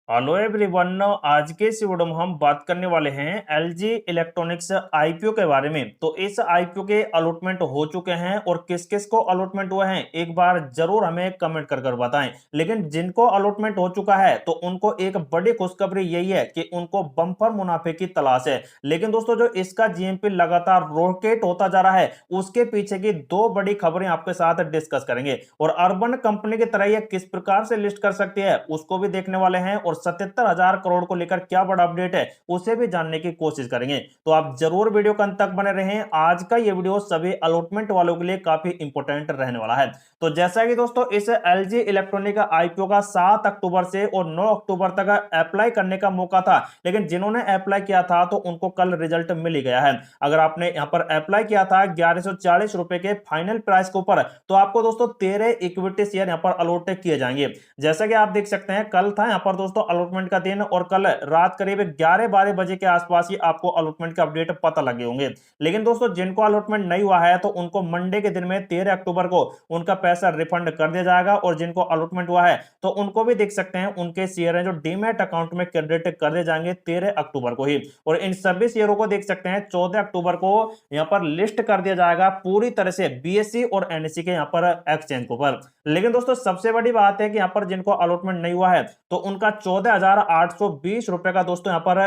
Hello everyone. आज के इस वीडियो में हम बात करने वाले हैं एलजी इलेक्ट्रॉनिक्स आईपीओ के बारे में। तो इस आईपीओ के अलॉटमेंट हो चुके हैं और किस किस को अलॉटमेंट हुए हैं एक बार जरूर हमें कमेंट कर बताएं। लेकिन जिनको अलॉटमेंट हो चुका है तो उनको एक बड़ी खुशखबरी यही है कि उनको बम्पर मुनाफे की तलाश है। लेकिन दोस्तों जो इसका जीएमपी लगातार रॉकेट होता जा रहा है उसके पीछे की दो बड़ी खबरें आपके साथ डिस्कस करेंगे और अर्बन कंपनी की तरह यह किस प्रकार से लिस्ट कर सकती है उसको भी देखने वाले हैं और 77,000 करोड़ को लेकर क्या बड़ा अपडेट है उसे भी जानने की कोशिश करेंगे। तो आप जरूर वीडियो के अंत तक बने रहें। आज का ये वीडियो सभी अलॉटमेंट वालों के लिए काफी इंपॉर्टेंट रहने वाला है। तो जैसा कि दोस्तों इस एलजी इलेक्ट्रॉनिक का आईपीओ का 7 अक्टूबर से और 9 अक्टूबर तक अप्लाई करने का मौका था, लेकिन जिन्होंने अप्लाई किया था तो उनको कल रिजल्ट मिल ही गया है। अगर आपने यहां पर अप्लाई किया था 1140 रुपए के फाइनल प्राइस के ऊपर तो आपको दोस्तों 13 इक्विटी शेयर यहां पर अलॉट किए जाएंगे। जैसा कि आप देख सकते हैं कल था यहां पर दोस्तों अलॉटमेंट का दिन और कल रात करीब 11-12 बजे के आसपास ही आपको अलॉटमेंट के अपडेट पता लगे होंगे। लेकिन दोस्तों जिनको अलॉटमेंट नहीं हुआ है तो उनको मंडे के दिन में 13 अक्टूबर को उनका पैसा रिफंड कर दिया जाएगा और जिनको अलॉटमेंट हुआ है तो उनको भी देख सकते हैं उनके शेयर हैं जो डीमैट अकाउंट में क्रेडिट कर दिए जाएंगे 13 अक्टूबर को ही। और इन सभी शेयरों को देख सकते हैं 14 अक्टूबर को यहां पर लिस्ट कर दिया जाएगा पूरी तरह से बीएसई और एनएसई के यहां पर एक्सचेंज के ऊपर। लेकिन दोस्तों सबसे बड़ी बात है कि यहां पर जिनको अलॉटमेंट नहीं हुआ है तो उनका 14,820 रुपए का दोस्तों यहां पर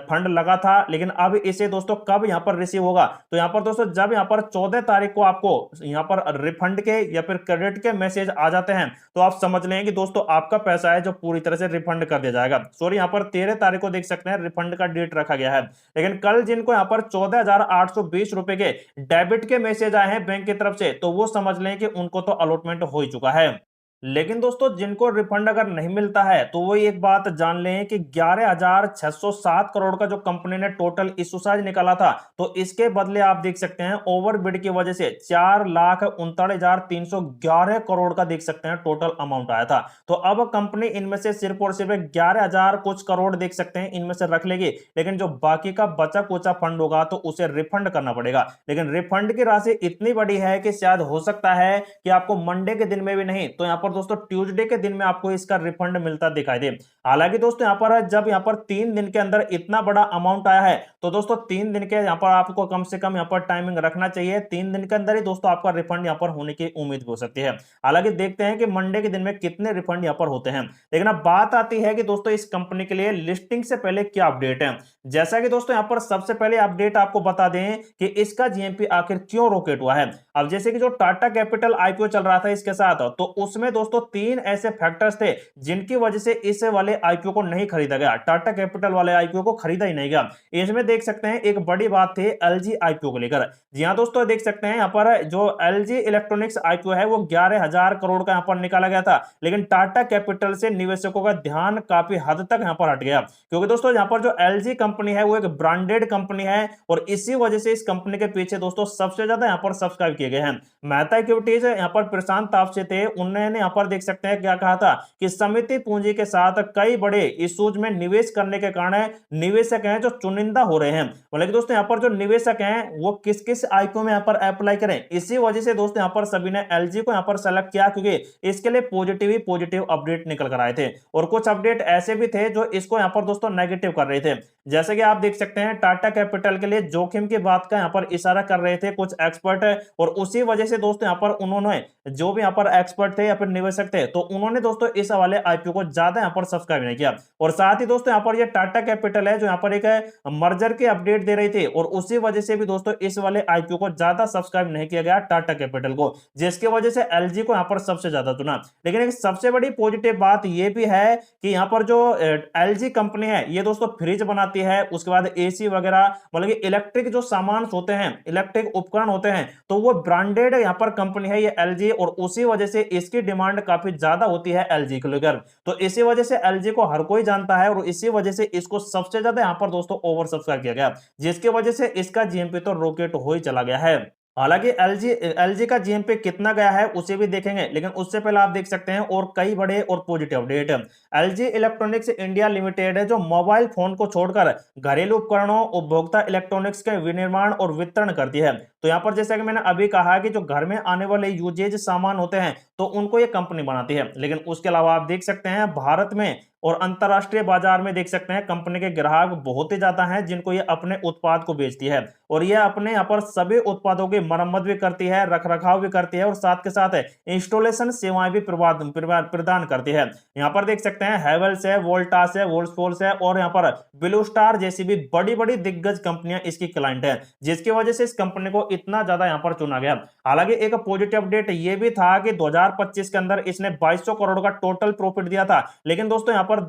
फंड लगा था। लेकिन अब इसे दोस्तों कब यहां पर रिसीव होगा तो यहां पर दोस्तों जब यहां पर 14 तारीख को आपको यहां पर रिफंड के या फिर क्रेडिट के मैसेज आ जाते हैं तो आप समझ लें कि दोस्तों आपका पैसा है जो पूरी तरह से रिफंड कर दिया जाएगा। सॉरी यहां पर 13 तारीख को देख सकते हैं रिफंड का डेट रखा गया है। लेकिन कल जिनको यहां पर 14,820 रुपए के डेबिट के मैसेज आए हैं बैंक की तरफ से तो वो समझ लें कि उनको तो अलॉटमेंट हो ही चुका है। लेकिन दोस्तों जिनको रिफंड अगर नहीं मिलता है तो वो एक बात जान लें कि 11,607 करोड़ का जो कंपनी ने टोटल इशू साइज निकाला था तो इसके बदले आप देख सकते हैं ओवरबिड की वजह से 4,39,311 करोड़ का देख सकते हैं टोटल अमाउंट आया था। तो अब कंपनी इनमें से सिर्फ और सिर्फ 11,000 कुछ करोड़ देख सकते हैं इनमें से रख लेगी, लेकिन जो बाकी का बचा कुचा फंड होगा तो उसे रिफंड करना पड़ेगा। लेकिन रिफंड की राशि इतनी बड़ी है कि शायद हो सकता है कि आपको मंडे के दिन में भी नहीं तो यहां पर दोस्तों ट्यूसडे के दिन में आपको इसका रिफंड मिलता दिखाई दे। हालांकि दोस्तों यहां पर जब यहां पर 3 दिन के अंदर इतना बड़ा अमाउंट आया है तो दोस्तों 3 दिन के यहां पर आपको कम से कम यहां पर टाइमिंग रखना चाहिए। 3 दिन के अंदर ही दोस्तों आपका रिफंड यहां पर होने की उम्मीद हो सकती है। हालांकि देखते हैं कि मंडे के दिन में कितने रिफंड यहां पर होते हैं। लेकिन अब बात आती है कि दोस्तों इस कंपनी के लिए लिस्टिंग से पहले क्या अपडेट है। जैसा कि दोस्तों यहां पर सबसे पहले अपडेट आपको बता दें कि इसका जीएमपी आखिर क्यों रॉकेट हुआ है। अब जैसे कि जो टाटा कैपिटल आईपीओ चल रहा था इसके साथ तो उसमें दोस्तों 3 ऐसे फैक्टर्स थे जिनकी वजह से इस वाले आईपीओ को नहीं खरीदा गया, टाटा कैपिटल वाले आईपीओ को खरीदा ही नहीं गया। इसमें देख सकते हैं एक बड़ी बात थी एलजी आईपीओ को लेकर। जी हां दोस्तों देख सकते हैं यहां पर जो एलजी इलेक्ट्रॉनिक्स आईपीओ है वो 11,000 करोड़ का यहां पर निकाला गया था। लेकिन टाटा कैपिटल से निवेशकों का ध्यान काफी हद तक यहां पर हट गया क्योंकि दोस्तों यहां पर जो एलजी कंपनी है वो एक ब्रांडेड कंपनी है और इसी वजह से इस कंपनी के पीछे दोस्तों सबसे ज्यादा यहां पर सब्सक्राइब किए गए हैं। मेहता इक्विटीज यहां पर प्रशांत तापसे थे, उन्होंने यहां पर देख सकते हैं क्या कहा था कि समिति पूंजी के साथ कई बड़े इश्यूज में निवेश करने के कारण निवेशक हैं जो चुनिंदा हो रहे हैं। बोले कि दोस्तों यहां पर जो निवेशक हैं वो किस किस आईपीओ में यहां पर अप्लाई करें, इसी वजह से दोस्तों यहां पर सभी ने एलजी को यहां पर सेलेक्ट किया क्योंकि इसके लिए पॉजिटिव ही पॉजिटिव अपडेट निकल कर आए थे और कुछ अपडेट ऐसे भी थे जो इसको यहां पर दोस्तों नेगेटिव कर रहे थे। जैसे कि आप देख सकते हैं टाटा कैपिटल के लिए जोखिम की बात का यहां पर इशारा कर रहे थे कुछ एक्सपर्ट और उसी वजह से दोस्तों यहां पर उन्होंने जो भी यहां पर एक्सपर्ट थे या फिर निवेशक थे तो उन्होंने दोस्तों इस वाले आईपीओ को ज्यादा यहां पर सब्सक्राइब नहीं किया। और साथ ही दोस्तों यहां पर ये टाटा कैपिटल है जो यहां पर एक मर्जर की अपडेट दे रही थी और उसी वजह से भी दोस्तों इस वाले आईपीओ को ज्यादा सब्सक्राइब नहीं किया गया टाटा कैपिटल को, जिसकी वजह से एलजी को यहां पर सबसे ज्यादा चुना। लेकिन एक सबसे बड़ी पॉजिटिव बात यह भी है कि यहां पर जो एलजी कंपनी है ये दोस्तों फ्रिज बनाती है, उसके बाद एसी वगैरह मतलब कि इलेक्ट्रिक जो सामान होते हैं, इलेक्ट्रिक उपकरण होते हैं तो वो ब्रांडेड यहां पर कंपनी है ये एलजी और उसी वजह से इसकी डिमांड काफी ज्यादा होती है एलजी को लेकर। तो इसी वजह से एलजी को हर कोई जानता है और इसी वजह से इसको सबसे ज्यादा यहां पर दोस्तों ओवर सब्सक्राइब किया गया, जिसकी वजह से इसका जीएमपी तो रॉकेट हो ही चला गया है। हालांकि एलजी एलजी का जीएमपी कितना गया है उसे भी देखेंगे, लेकिन उससे पहले आप देख सकते हैं और कई बड़े और positive update. LG electronics India limited है जो मोबाइल फोन को छोड़कर घरेलू उपकरणों उपभोक्ता इलेक्ट्रॉनिक्स के विनिर्माण और वितरण करती है तो यहाँ पर जैसा कि मैंने अभी कहा कि जो घर में आने वाले यूजेज सामान होते हैं तो उनको ये कंपनी बनाती है। लेकिन उसके अलावा आप देख सकते हैं भारत में और अंतरराष्ट्रीय बाजार में देख सकते हैं कंपनी के ग्राहक बहुत ही ज्यादा हैं जिनको ये अपने उत्पाद को बेचती है, और ये अपने यहाँ पर सभी उत्पादों की मरम्मत भी करती है, रखरखाव भी करती है और साथ के साथ इंस्टॉलेशन सेवाएं भी प्रदान करती है। यहाँ पर देख सकते हैं हैवेल्स है, वोल्टास है, वोल्सफोर्स है और यहाँ पर ब्लू स्टार जैसी भी बड़ी बड़ी दिग्गज कंपनियां इसकी क्लाइंट है, जिसकी वजह से इस कंपनी को इतना ज्यादा यहाँ पर चुना गया। हालांकि एक पॉजिटिव अपडेट ये भी था कि 2025 के अंदर इसने 2200 करोड़ का टोटल प्रॉफिट दिया था, लेकिन दोस्तों यहाँ पर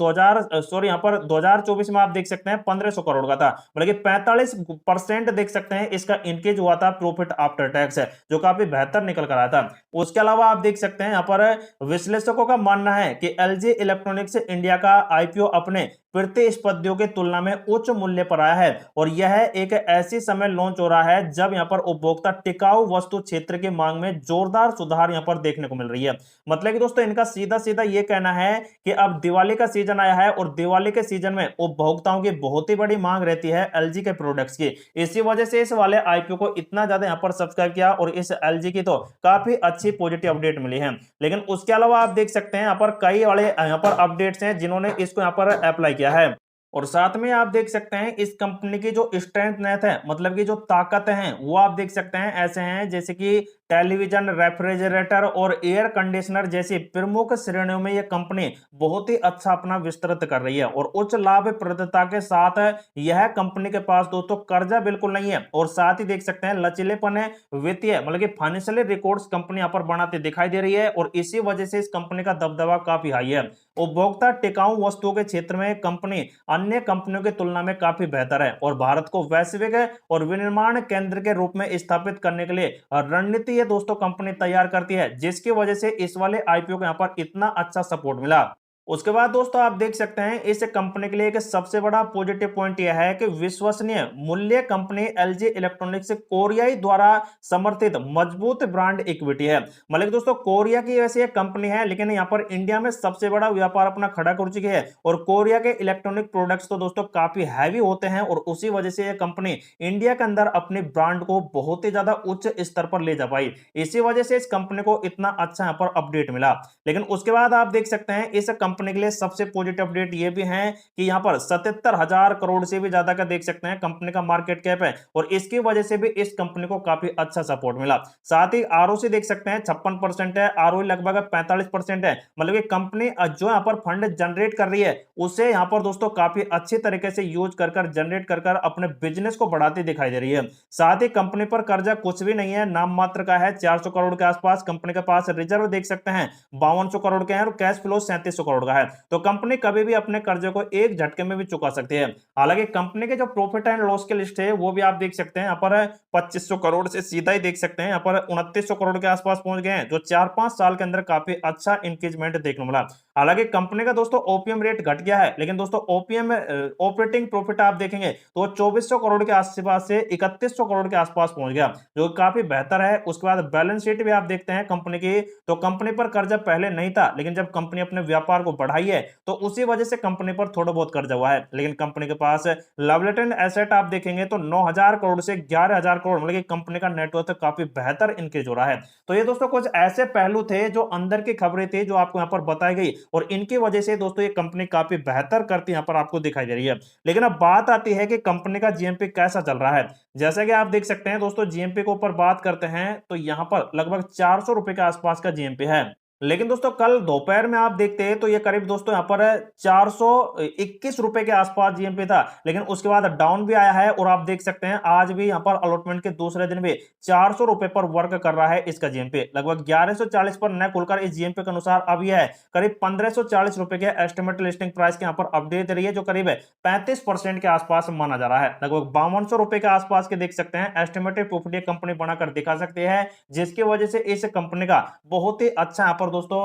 2024 में आप देख सकते हैं 1500 करोड़ का था, मतलब कि 45% देख सकते हैं इसका इंक्रीज हुआ था प्रॉफिट आफ्टर टैक्स, जो काफी बेहतर निकल कर आया था। उसके अलावा आप देख सकते हैं यहाँ पर विश्लेषकों का मानना है कि एलजी इलेक्ट्रॉनिक्स इंडिया का आईपीओ अपने प्रतिस्पर्धियों की तुलना में उच्च मूल्य पर आया है, और यह एक ऐसी समय लॉन्च हो रहा है जब यहां पर उपभोक्ता टिकाऊ वस्तु क्षेत्र की मांग में जोरदार सुधार यहां पर देखने को मिल रही है। मतलब कि दोस्तों इनका सीधा सीधा यह कहना है कि अब दिवाली का सीजन आया है और दिवाली के सीजन में उपभोक्ताओं की बहुत ही बड़ी मांग रहती है एलजी के प्रोडक्ट्स की। इसी वजह से इस वाले आईपीओ को इतना ज्यादा यहां पर सब्सक्राइब किया और इस एलजी की तो काफी अच्छी पॉजिटिव अपडेट मिली है। लेकिन उसके अलावा आप देख सकते हैं यहाँ पर कई वाले यहाँ पर अपडेट्स हैं जिन्होंने इसको यहाँ पर अप्लाई किया है, और साथ में आप देख सकते हैं इस कंपनी की जो स्ट्रेंथ है, मतलब कि जो ताकत है वो आप देख सकते हैं ऐसे हैं जैसे कि टेलीविजन, रेफ्रिजरेटर और एयर कंडीशनर जैसी प्रमुख श्रेणियों में यह कंपनी बहुत ही अच्छा अपना विस्तृत कर रही है, और उच्च लाभप्रदता के साथ यह कंपनी के पास दोस्तों कर्जा बिल्कुल नहीं है, और साथ ही देख सकते हैं लचीलेपन है वित्तीय, मतलब कि फाइनेंशियल रिकॉर्ड्स कंपनी यहाँ पर बनाती दिखाई दे रही है, और इसी वजह से इस कंपनी का दबदबा काफी हाई है। उपभोक्ता टिकाऊ वस्तुओं के क्षेत्र में कंपनी अन्य कंपनियों की तुलना में काफी बेहतर है, और भारत को वैश्विक और विनिर्माण केंद्र के रूप में स्थापित करने के लिए रणनीति ये दोस्तों कंपनी तैयार करती है, जिसकी वजह से इस वाले आईपीओ को यहां पर इतना अच्छा सपोर्ट मिला। उसके बाद दोस्तों आप देख सकते हैं इस कंपनी के लिए एक सबसे बड़ा पॉजिटिव पॉइंट यह है कि विश्वसनीय मूल्य कंपनी एलजी इलेक्ट्रॉनिक्स कोरियाई द्वारा समर्थित मजबूत ब्रांड इक्विटी है। मतलब दोस्तों कोरिया की वैसे एक कंपनी है, लेकिन यहाँ पर इंडिया में सबसे बड़ा व्यापार अपना खड़ा कर चुकी है, और कोरिया के इलेक्ट्रॉनिक प्रोडक्ट्स तो दोस्तों काफी हैवी होते हैं, और उसी वजह से यह कंपनी इंडिया के अंदर अपने ब्रांड को बहुत ही ज्यादा उच्च स्तर पर ले जा पाई। इसी वजह से इस कंपनी को इतना अच्छा यहाँ पर अपडेट मिला। लेकिन उसके बाद आप देख सकते हैं इस कंपनी के लिए सबसे पॉजिटिव अपडेट ये भी है कि यहां पर 77,000 करोड़ से भी ज्यादा का देख सकते हैं कंपनी का मार्केट कैप है, और इसकी वजह से भी इस कंपनी को काफी अच्छा सपोर्ट मिला। साथ ही आरओसी देख सकते हैं 56% है, आरओई लगभग 45% है, मतलब कि कंपनी जो यहां पर फंड जनरेट कर रही है उसे यहां पर दोस्तों काफी अच्छी तरीके से यूज कर जनरेट कर अपने बिजनेस को बढ़ाती दिखाई दे रही है। साथ ही कंपनी पर कर्जा कुछ भी नहीं है, नाम मात्र का है, 400 करोड़ के आसपास कंपनी के पास रिजर्व देख सकते हैं 5200 करोड़ के हैं, और कैश फ्लो 3700 करोड़ का है, तो कंपनी कभी भी अपने कर्जे को एक झटके में भी चुका सकती है। हालांकि कंपनी के जो प्रॉफिट एंड लॉस की लिस्ट है वो भी आप देख सकते हैं, यहाँ पर 2500 करोड़ से सीधा ही देख सकते हैं यहाँ पर 2900 करोड़ के आसपास पहुंच गए हैं, जो 4-5 साल के अंदर काफी अच्छा इंक्रीजमेंट देखने को मिला। हालांकि कंपनी का दोस्तों ओपीएम रेट घट गया है, लेकिन दोस्तों ओपीएम ऑपरेटिंग प्रॉफिट आप देखेंगे तो 2400 करोड़ के आसपास से 3100 करोड़ के आसपास पहुंच गया, जो काफी बेहतर है। उसके बाद बैलेंस शीट भी आप देखते हैं कंपनी की, तो कंपनी पर कर्जा पहले नहीं था, लेकिन जब कंपनी अपने व्यापार को बढ़ाई है तो उसी वजह से कंपनी पर थोड़ा बहुत कर्जा हुआ है। लेकिन कंपनी के पास लायबिलिटी एसेट आप देखेंगे तो 9000 करोड़ से 11000 करोड़, मतलब कि कंपनी का नेटवर्थ काफी बेहतर इंक्रीज हो रहा है। तो ये दोस्तों कुछ ऐसे पहलू थे जो अंदर की खबरें थी जो आपको यहाँ पर बताई गई, और इनकी वजह से दोस्तों ये कंपनी काफी बेहतर करती यहाँ पर आपको दिखाई दे रही है। लेकिन अब बात आती है कि कंपनी का जीएमपी कैसा चल रहा है। जैसा कि आप देख सकते हैं दोस्तों जीएमपी के ऊपर बात करते हैं तो यहाँ पर लगभग 400 रुपए के आसपास का जीएमपी है, लेकिन दोस्तों कल दोपहर में आप देखते हैं तो ये करीब दोस्तों यहाँ पर 421 रुपए के आसपास जीएमपी था, लेकिन उसके बाद डाउन भी आया है, और आप देख सकते हैं आज भी यहाँ पर अलॉटमेंट के दूसरे दिन भी 400 रुपए पर वर्क कर रहा है इसका जीएमपी। लगभग 1140 पर न खुलकर इस जीएमपी के अनुसार अब यह है करीब 1540 रुपए के एस्टिमेट लिस्टिंग प्राइस के यहाँ पर अपडेट दे रही है, जो करीब 35% के आसपास माना जा रहा है। लगभग 5200 रुपए के आसपास के देख सकते हैं एस्टिमेटेड प्रॉफिट कंपनी बनाकर दिखा सकती है, जिसकी वजह से इस कंपनी का बहुत ही अच्छा यहाँ पर दोस्तों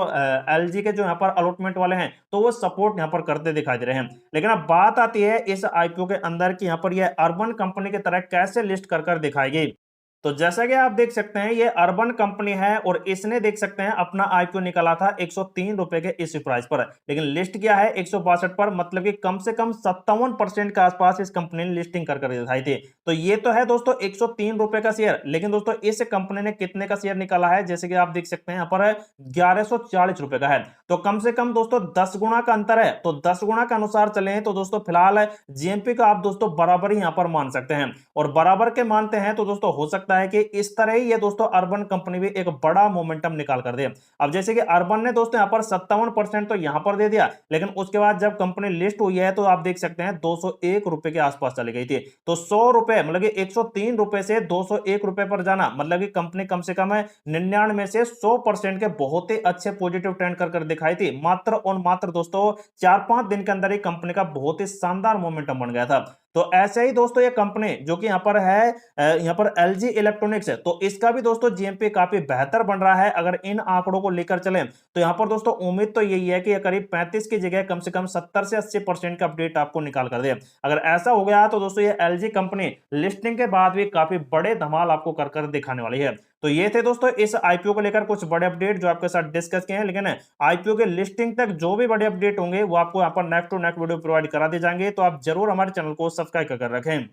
एलजी के जो यहाँ पर अलॉटमेंट वाले हैं तो वो सपोर्ट यहाँ पर करते दिखाई दे रहे हैं। लेकिन अब बात आती है इस आईपीओ के अंदर कि यहाँ पर ये अर्बन कंपनी की तरह कैसे लिस्ट कर दिखाएगी। तो जैसा कि आप देख सकते हैं ये अर्बन कंपनी है और इसने देख सकते हैं अपना आईपीओ निकाला था 103 रुपए के इश्यू प्राइस पर, लेकिन लिस्ट किया है 162 पर, मतलब कि कम से कम 57% के आसपास इस कंपनी ने लिस्टिंग कर दिखाई थी। तो ये तो है दोस्तों 103 रुपए का शेयर, लेकिन दोस्तों इस कंपनी ने कितने का शेयर निकाला है, जैसे कि आप देख सकते हैं यहाँ पर 1140 रुपए का है। तो कम से कम दोस्तों 10 गुना का अंतर है। तो 10 गुना के अनुसार चले तो दोस्तों फिलहाल जीएमपी का आप दोस्तों बराबर ही यहाँ पर मान सकते हैं, और बराबर के मानते हैं तो दोस्तों हो सकता है कि इस तरह ही ये दोस्तों अर्बन कंपनी भी एक बड़ा मोमेंटम निकाल कर दे। अब जैसे कि अर्बन ने दोस्तों यहाँ पर 57% तो यहाँ पर दे दिया, लेकिन उसके बाद जब कंपनी लिस्ट हुई है तो आप देख सकते हैं 201 रुपए के आसपास चली गई थी। तो 100 रुपए मतलब कि 103 रुपए से 201 रुपए पर जाना, मतलब कि कंपनी कम से कम 99 से 100% के बहुत ही अच्छे पॉजिटिव ट्रेंड कर दिखाई थी। मात्र और मात्र दोस्तों 4-5 दिन के अंदर ही कंपनी का बहुत ही शानदार मोमेंटम बन गया था। तो ऐसे ही दोस्तों ये कंपनी जो कि यहाँ पर है, यहाँ पर एलजी इलेक्ट्रॉनिक्स है, तो इसका भी दोस्तों जीएमपी काफी बेहतर बन रहा है। अगर इन आंकड़ों को लेकर चलें तो यहाँ पर दोस्तों उम्मीद तो यही है कि ये करीब 35 की जगह कम से कम 70 से 80% का अपडेट आपको निकाल कर दे। अगर ऐसा हो गया तो दोस्तों ये एलजी कंपनी लिस्टिंग के बाद भी काफी बड़े धमाल आपको कर दिखाने वाली है। तो ये थे दोस्तों इस आईपीओ को लेकर कुछ बड़े अपडेट जो आपके साथ डिस्कस किए हैं, लेकिन आईपीओ के लिस्टिंग तक जो भी बड़े अपडेट होंगे वो आपको यहाँ पर next to next video provide करा दिए जाएंगे। तो आप जरूर हमारे चैनल को सब्सक्राइब कर रखें।